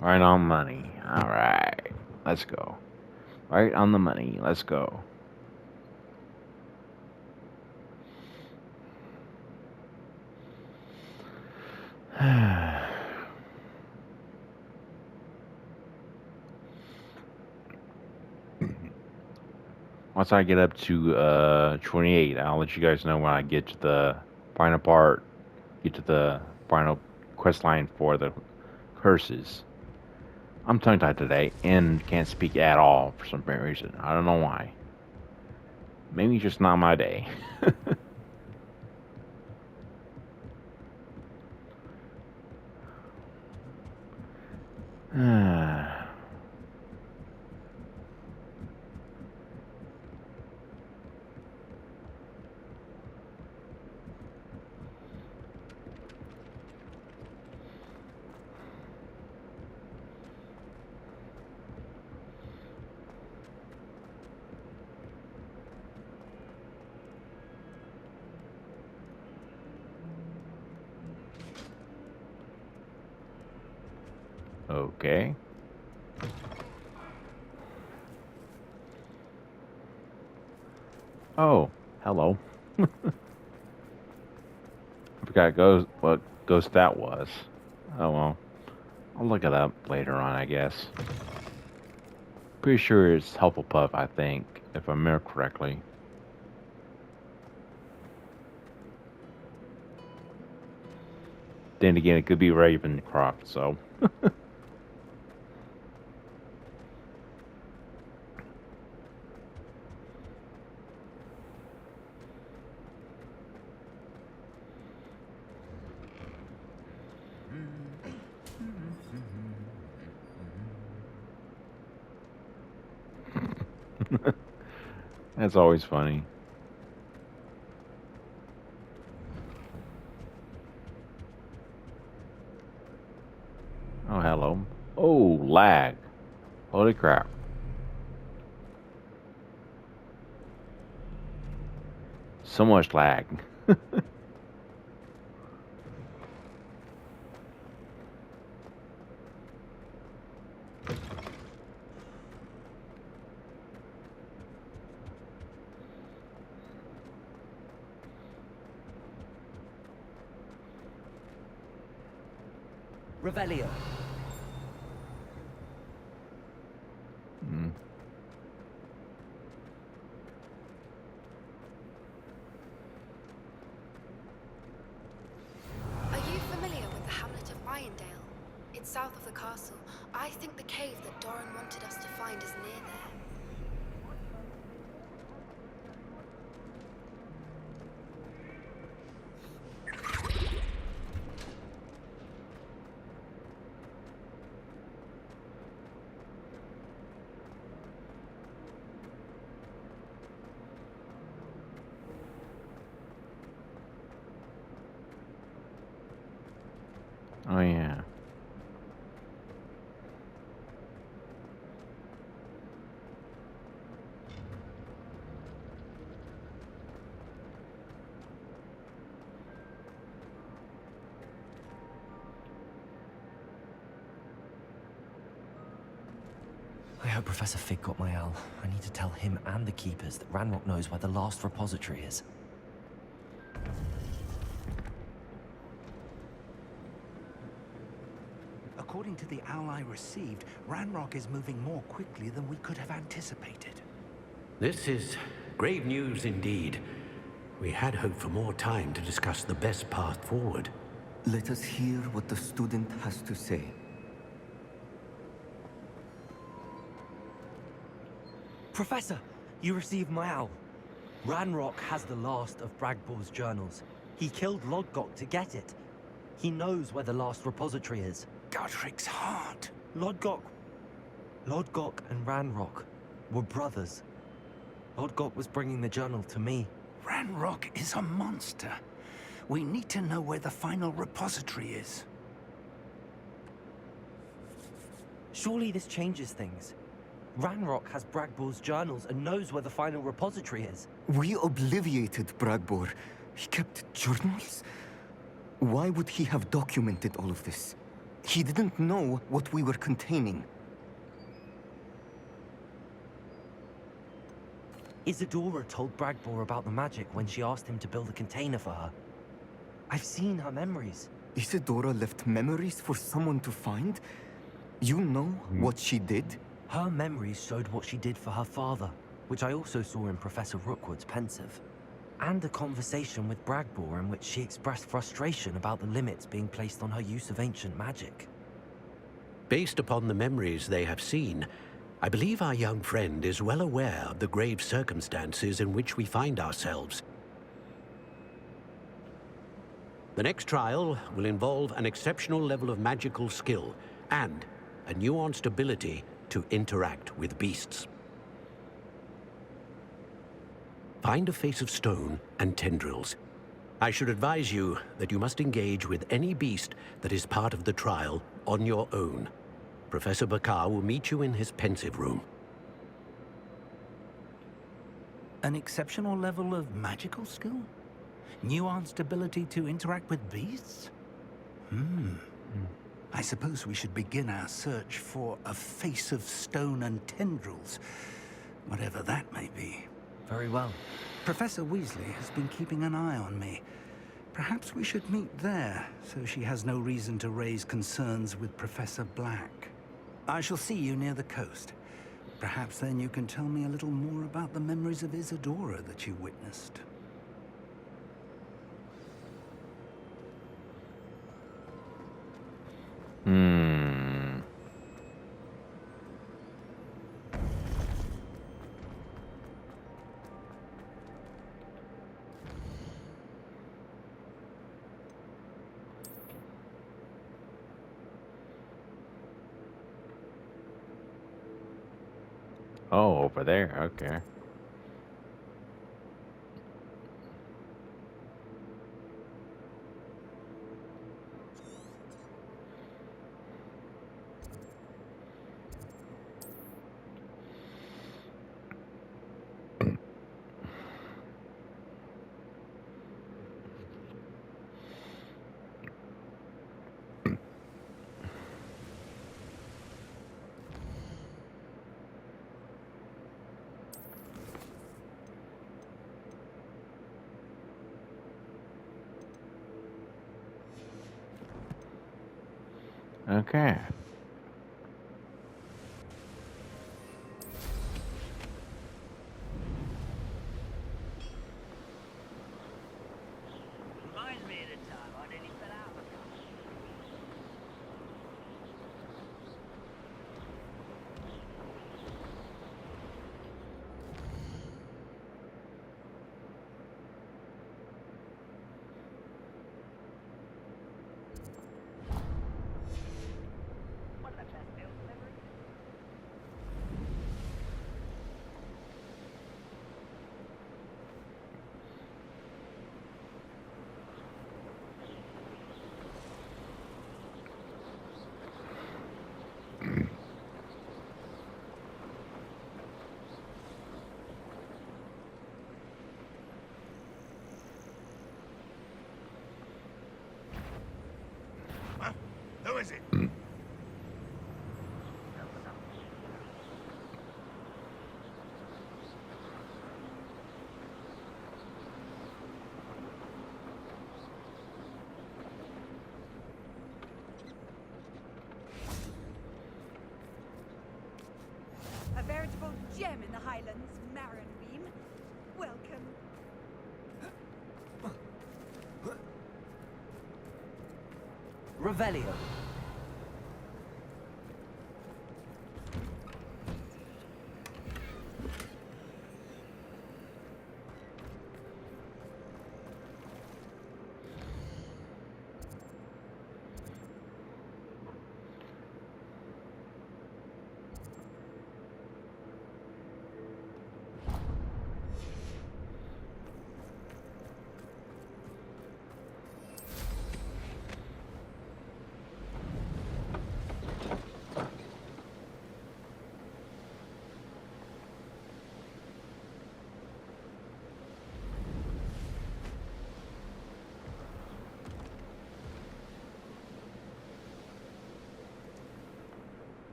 Right on money. All right. Let's go. Right on the money. Let's go. Once I get up to 28, I'll let you guys know when I get to the final part, get to the final quest line for the curses. I'm tongue tied today and can't speak at all for some reason. I don't know why. Maybe it's just not my day. Okay. Oh, hello. I forgot what ghost that was. Oh well. I'll look it up later on, I guess. Pretty sure it's Hufflepuff, I think, if I remember correctly. Then again, it could be Ravencroft, so. That's always funny. Oh, hello. Oh, lag. Holy crap. So much lag. Revelio. Mm. Are you familiar with the hamlet of Irondale? It's south of the castle. I think the cave that Doran wanted us to find is near there. Oh, yeah. I hope Professor Fig got my owl. I need to tell him and the Keepers that Ranrock knows where the last repository is. According to the owl I received, Ranrock is moving more quickly than we could have anticipated. This is grave news indeed. We had hoped for more time to discuss the best path forward. Let us hear what the student has to say. Professor, you received my owl. Ranrock has the last of Bragbor's journals. He killed Lodgok to get it. He knows where the last repository is. Godric's heart. Lodgok and Ranrock were brothers. Lodgok was bringing the journal to me. Ranrock is a monster. We need to know where the final repository is. Surely this changes things. Ranrock has Bragbor's journals and knows where the final repository is. We obliviated Bragbor. He kept journals? Why would he have documented all of this? He didn't know what we were containing. Isadora told Bragbor about the magic when she asked him to build a container for her. I've seen her memories. Isadora left memories for someone to find? You know what she did? Her memories showed what she did for her father, which I also saw in Professor Rookwood's pensive. And a conversation with Bragbor in which she expressed frustration about the limits being placed on her use of ancient magic. Based upon the memories they have seen, I believe our young friend is well aware of the grave circumstances in which we find ourselves. The next trial will involve an exceptional level of magical skill and a nuanced ability to interact with beasts. Find a face of stone and tendrils. I should advise you that you must engage with any beast that is part of the trial on your own. Professor Bakar will meet you in his pensive room. An exceptional level of magical skill? Nuanced ability to interact with beasts? I suppose we should begin our search for a face of stone and tendrils, whatever that may be. Very well. Professor Weasley has been keeping an eye on me. Perhaps we should meet there, so she has no reason to raise concerns with Professor Black. I shall see you near the coast. Perhaps then you can tell me a little more about the memories of Isadora that you witnessed. Oh, over there. Okay. Okay. Reminds me of the time I nearly fell out of a car. One of the best deals I've ever eaten. Huh? Who is it? A veritable gem in the Highlands, Marinweem. Welcome. Revelio.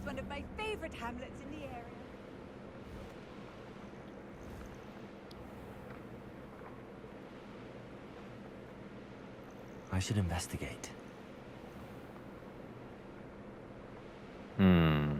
is one of my favorite hamlets in the area. I should investigate. Hmm.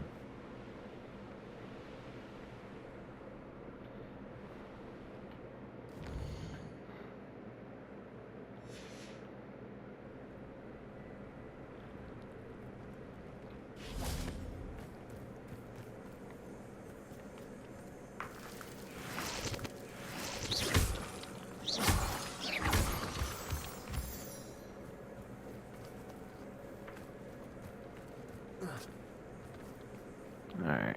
All right.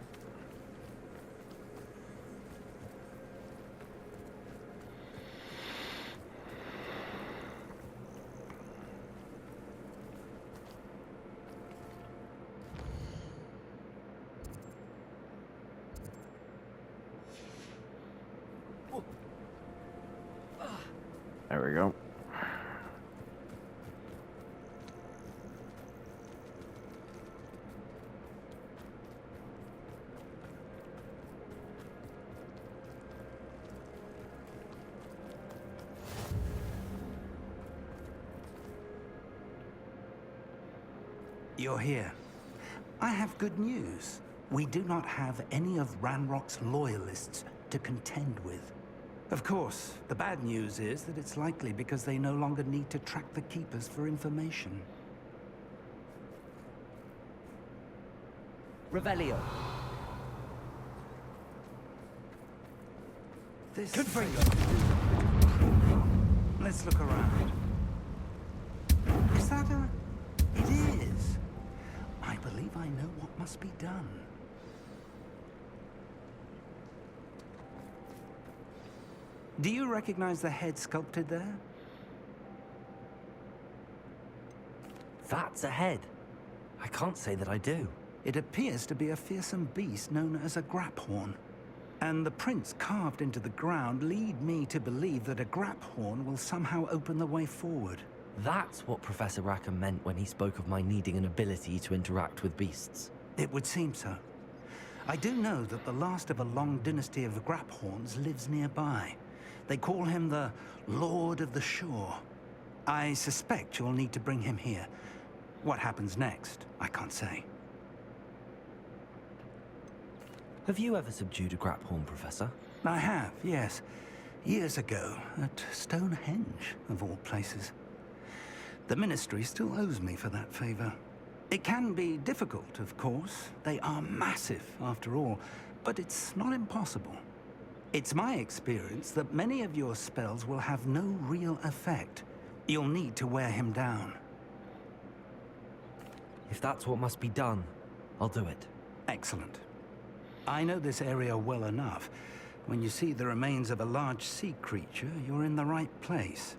There we go. You're here. I have good news. We do not have any of Ranrock's loyalists to contend with. Of course, the bad news is that it's likely because they no longer need to track the Keepers for information. Revelio. This Good for you. Let's look around. Is that a... It is. I believe I know what must be done. Do you recognize the head sculpted there? That's a head. I can't say that I do. It appears to be a fearsome beast known as a graphorn. And the prints carved into the ground lead me to believe that a graphorn will somehow open the way forward. That's what Professor Rackham meant when he spoke of my needing an ability to interact with beasts. It would seem so. I do know that the last of a long dynasty of graphorns lives nearby. They call him the Lord of the Shore. I suspect you'll need to bring him here. What happens next, I can't say. Have you ever subdued a graphorn, Professor? I have, yes. Years ago, at Stonehenge, of all places. The Ministry still owes me for that favor. It can be difficult, of course. They are massive, after all, but it's not impossible. It's my experience that many of your spells will have no real effect. You'll need to wear him down. If that's what must be done, I'll do it. Excellent. I know this area well enough. When you see the remains of a large sea creature, you're in the right place.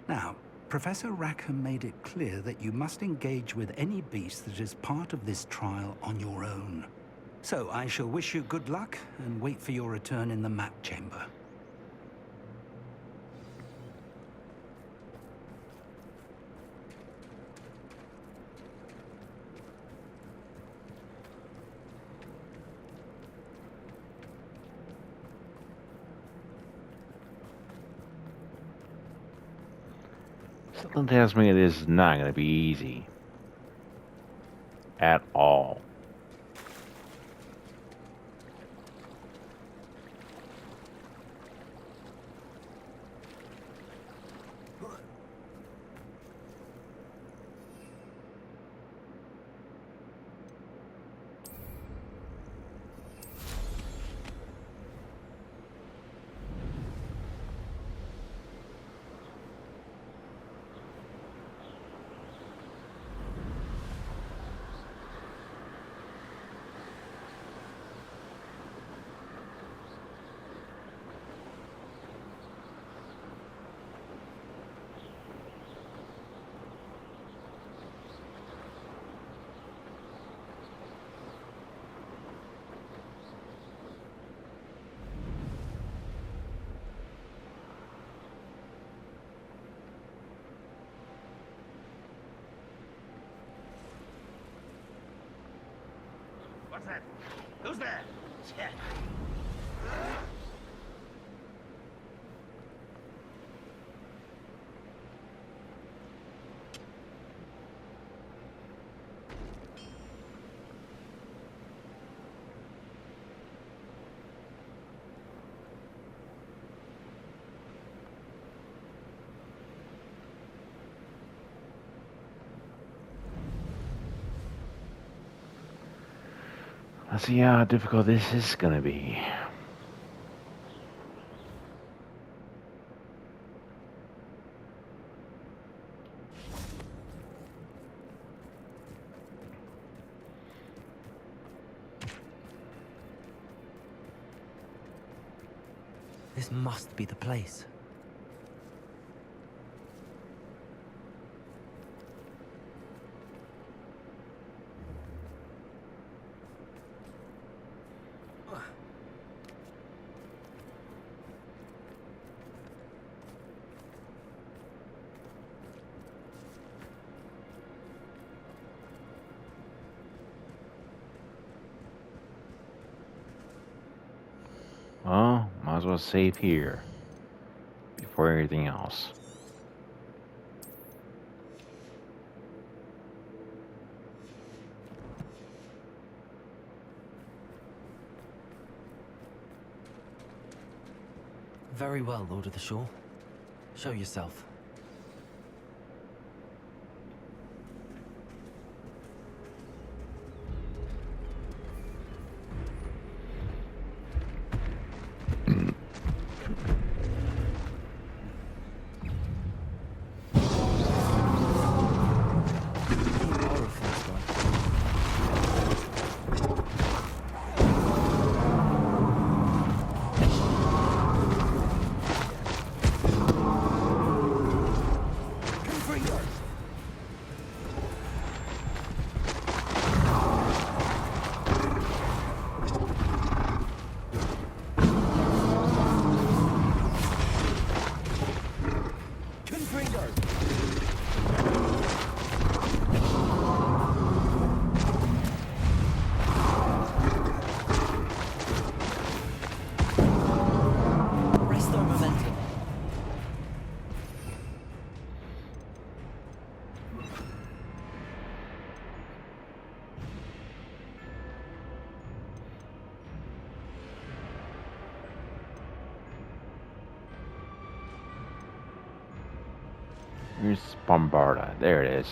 Now, Professor Rackham made it clear that you must engage with any beast that is part of this trial on your own. So I shall wish you good luck and wait for your return in the map chamber. Something tells me this is not going to be easy. At all. then. Who's there? Yeah. Let's see how difficult this is gonna be. This must be the place. Well, might as well save here before anything else. Very well, Lord of the Shore. Show yourself. Restore momentum. Here's Bombarda. There it is.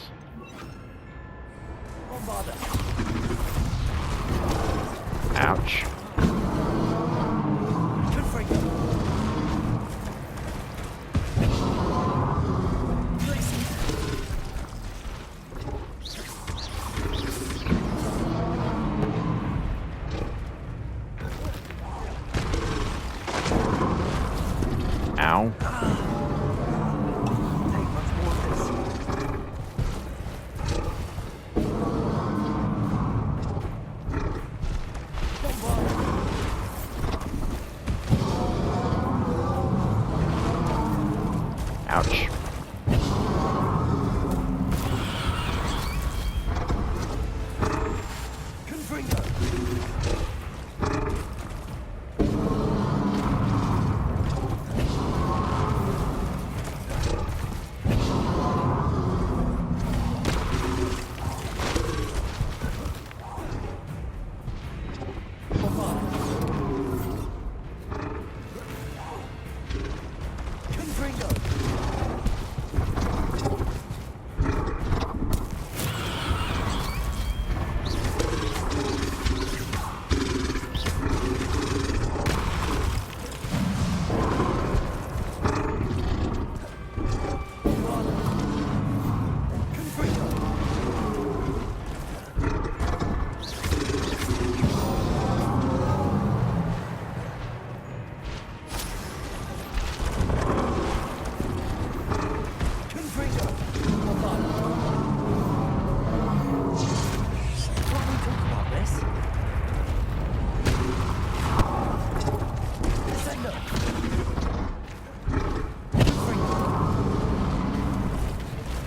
Ouch. Ow. Ouch.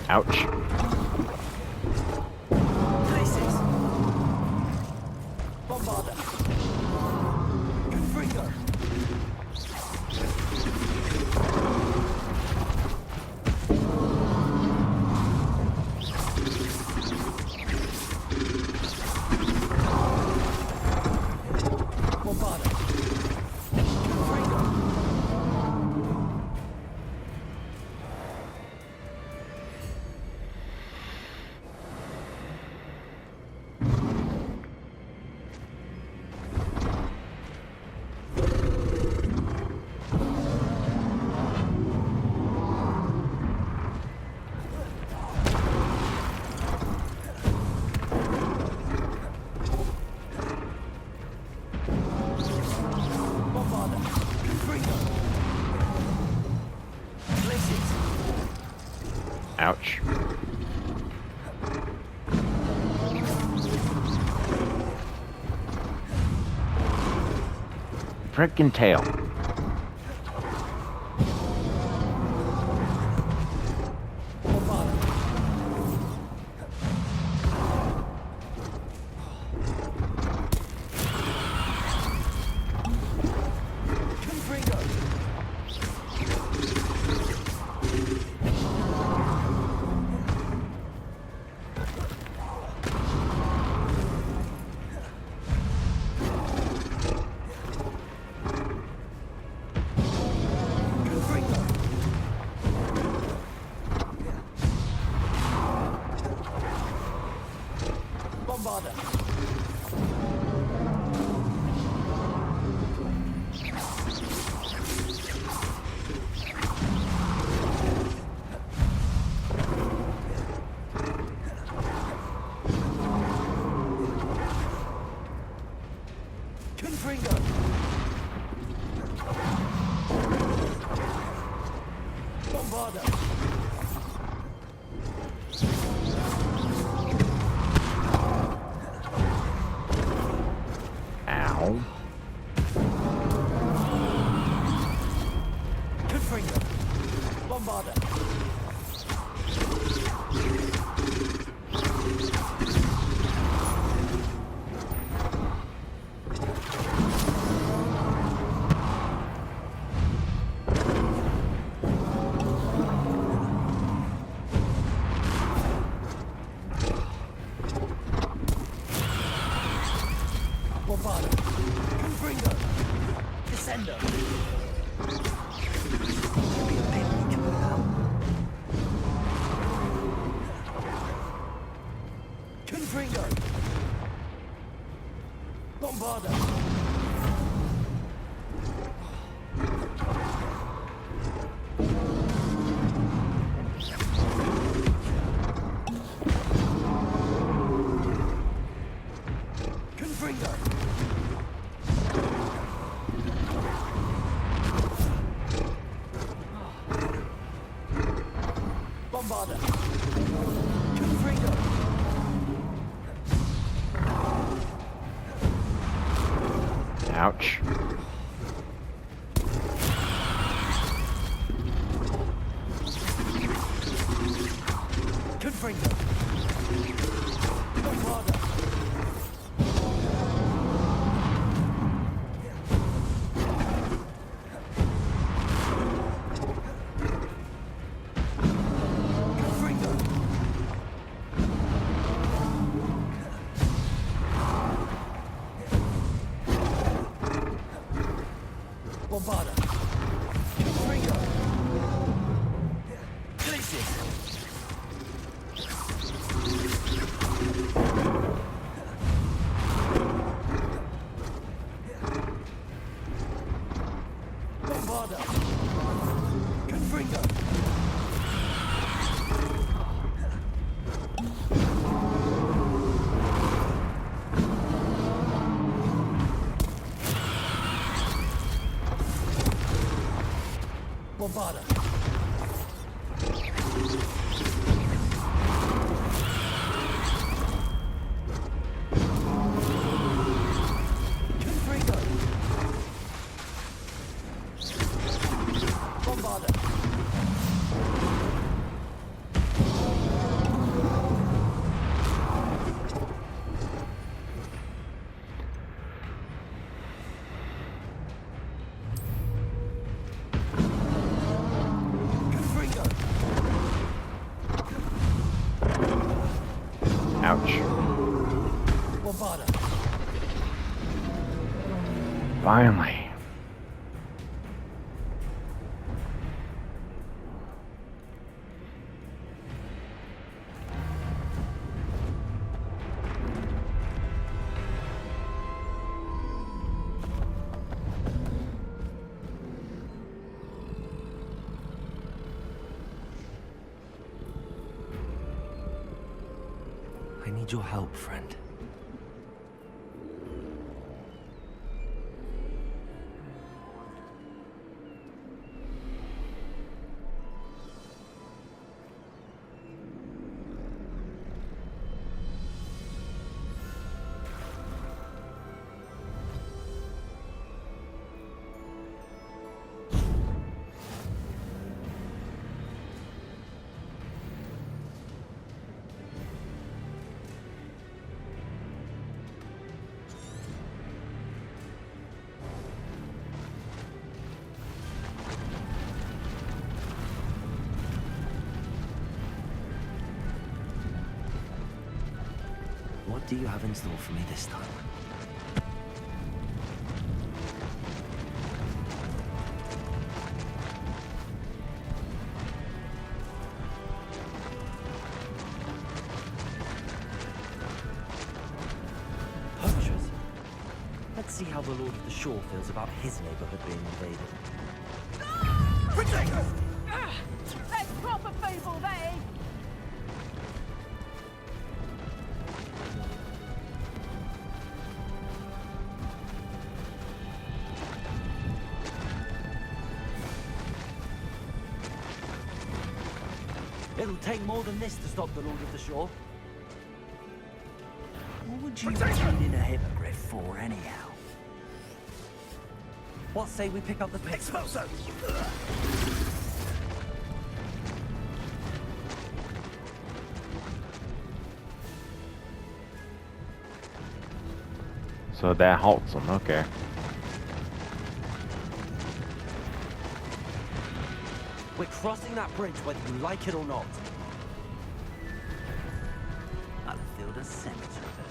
Ouch. Ouch. Frickin' tail. Ow. Ouch. Ouch. Finally. I need your help, friend. What do you have in store for me this time? Poachers? Let's see how the Lord of the Shore feels about his neighborhood being invaded. That's proper people, they! It'll take more than this to stop the Lord of the Shore. What would you mind in a hippogriff for, anyhow? What say we pick up the pick? Expulso! So that halts them, okay. We're crossing that bridge whether you like it or not. I'll build a cemetery that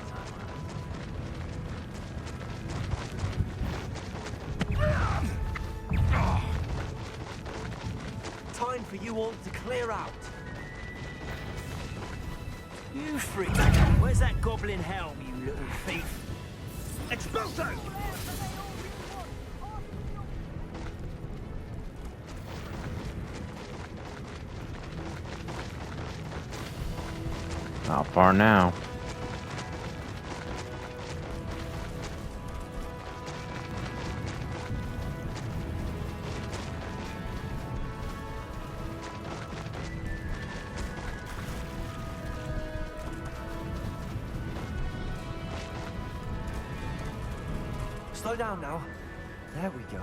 time. Time for you all to clear out. You freak! Where's that goblin helm, you little thief? Expulso! Not far now. Slow down now. There we go.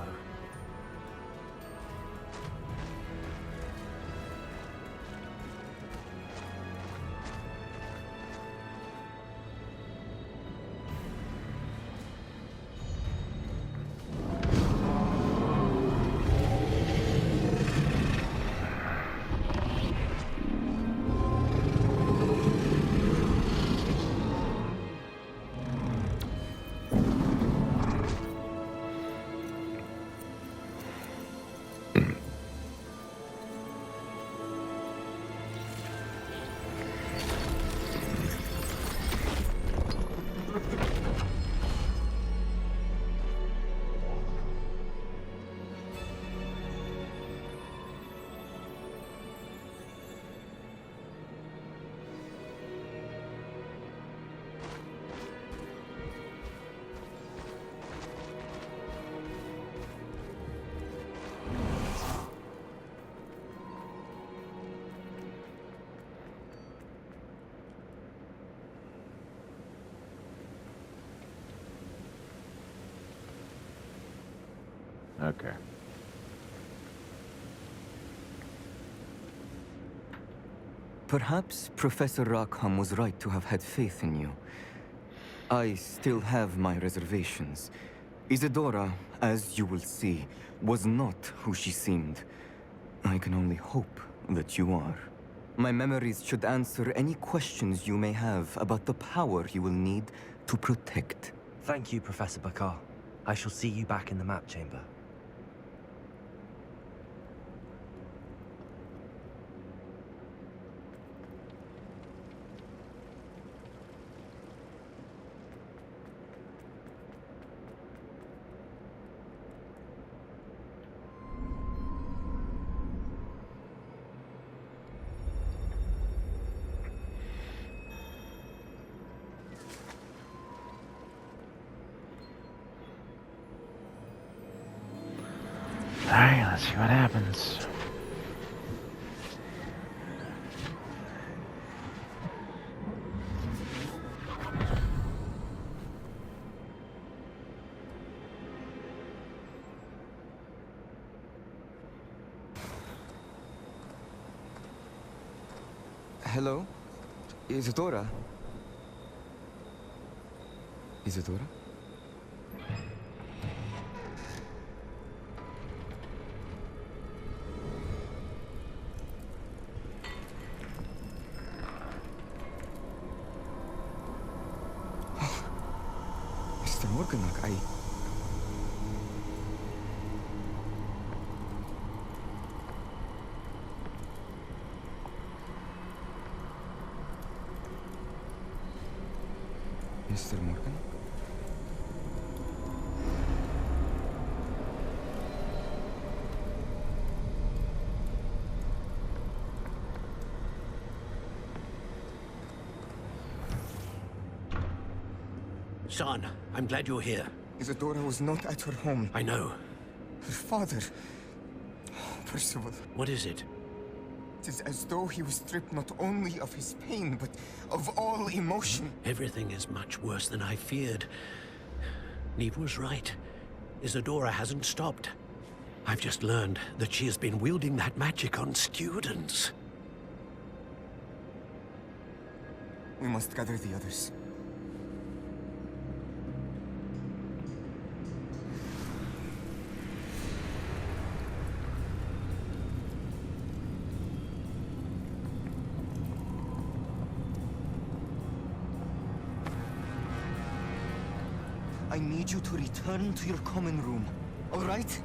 Okay. Perhaps Professor Rackham was right to have had faith in you. I still have my reservations. Isadora, as you will see, was not who she seemed. I can only hope that you are. My memories should answer any questions you may have about the power you will need to protect. Thank you, Professor Bakar. I shall see you back in the map chamber. Alright, let's see what happens. Hello? Isadora? Isadora? Morganach, I... Mr. Morgan? Son, I'm glad you're here. Isadora was not at her home. I know. Her father... Percival. What is it? It is as though he was stripped not only of his pain, but of all emotion. Everything is much worse than I feared. Neve was right. Isadora hasn't stopped. I've just learned that she has been wielding that magic on students. We must gather the others. I need you to return to your common room, all right?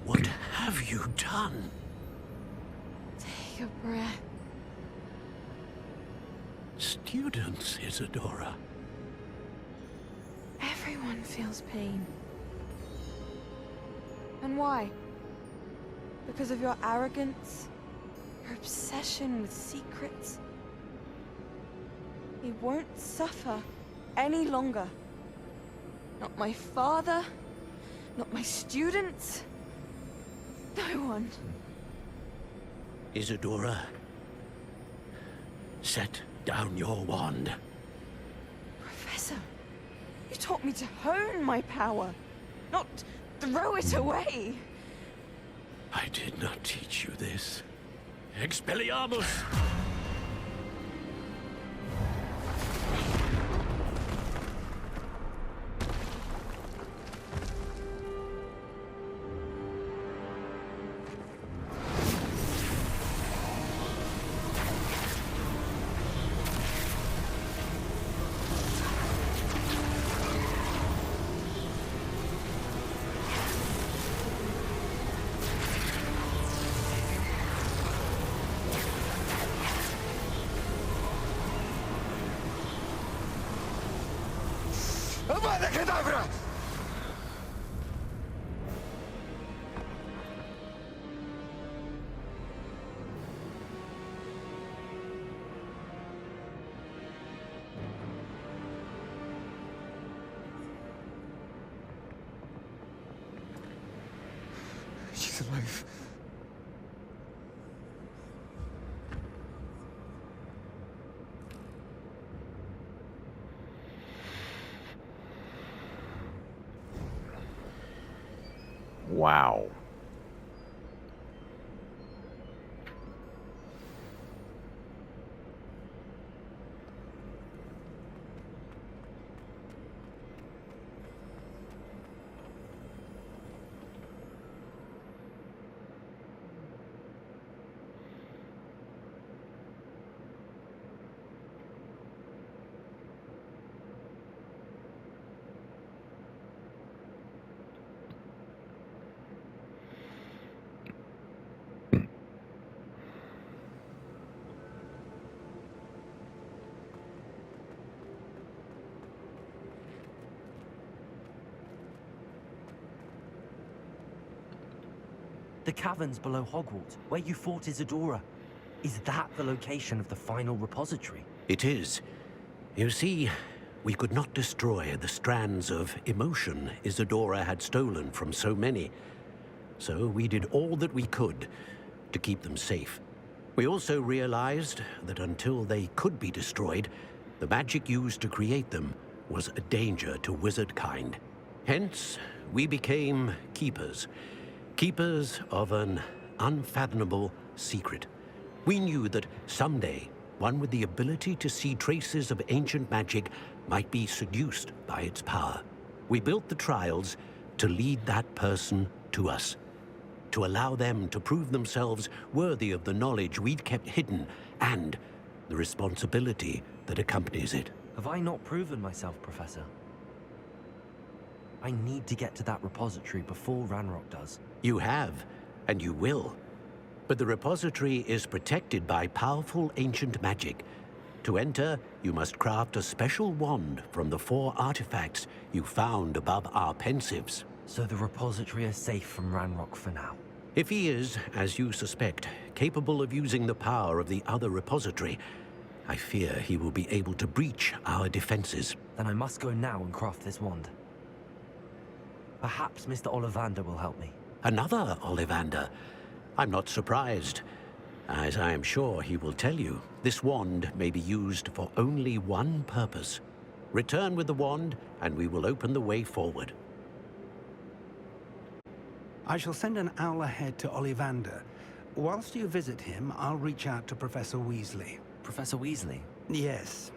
What have you done? Take a breath. Students, Isadora. Everyone feels pain. And why? Because of your arrogance? Your obsession with secrets? He won't suffer any longer. Not my father, not my students, no one. Isadora, set down your wand. Professor, you taught me to hone my power, not throw it away. I did not teach you this. Expelliarmus! Avada Kedavra! She's alive. Wow. The caverns below Hogwarts, where you fought Isadora. Is that the location of the final repository? It is. You see, we could not destroy the strands of emotion Isadora had stolen from so many. So we did all that we could to keep them safe. We also realized that until they could be destroyed, the magic used to create them was a danger to wizard kind. Hence, we became keepers. Keepers of an unfathomable secret. We knew that someday, one with the ability to see traces of ancient magic might be seduced by its power. We built the trials to lead that person to us, to allow them to prove themselves worthy of the knowledge we'd kept hidden and the responsibility that accompanies it. Have I not proven myself, Professor? I need to get to that repository before Ranrock does. You have, and you will. But the repository is protected by powerful ancient magic. To enter, you must craft a special wand from the 4 artifacts you found above our pensives. So the repository is safe from Ranrock for now. If he is, as you suspect, capable of using the power of the other repository, I fear he will be able to breach our defenses. Then I must go now and craft this wand. Perhaps Mr. Ollivander will help me. Another Ollivander? I'm not surprised. As I am sure he will tell you, this wand may be used for only one purpose. Return with the wand, and we will open the way forward. I shall send an owl ahead to Ollivander. Whilst you visit him, I'll reach out to Professor Weasley. Professor Weasley? Yes.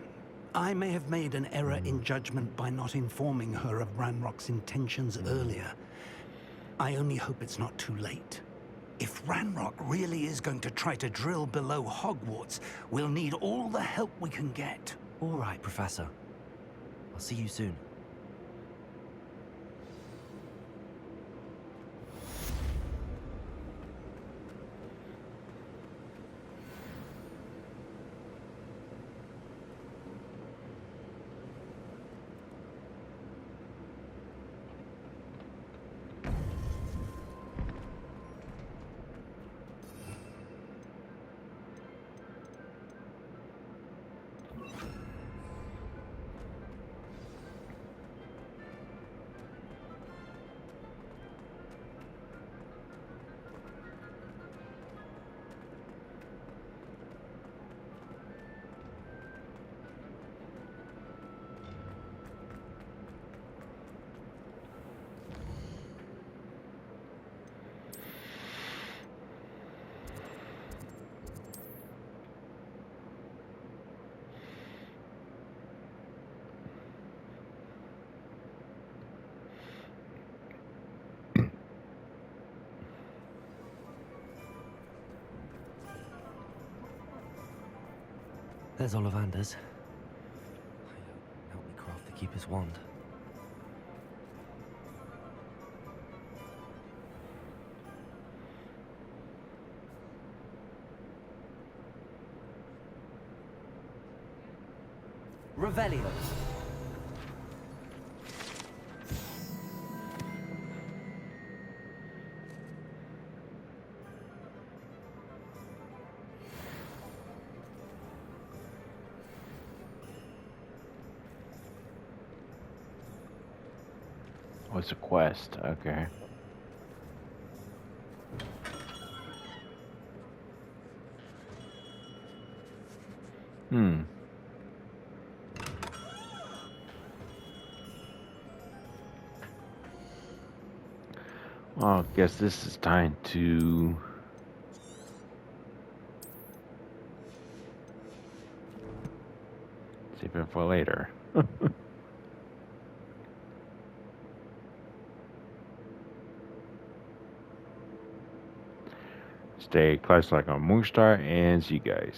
I may have made an error in judgment by not informing her of Ranrock's intentions earlier. I only hope it's not too late. If Ranrock really is going to try to drill below Hogwarts, we'll need all the help we can get. All right, Professor. I'll see you soon. There's Ollivander's. Help me craft the Keeper's wand. Revelio. Oh, it's a quest. Okay. Well, I guess this is time to save it for later. Stay close like a Moonstar and see you guys.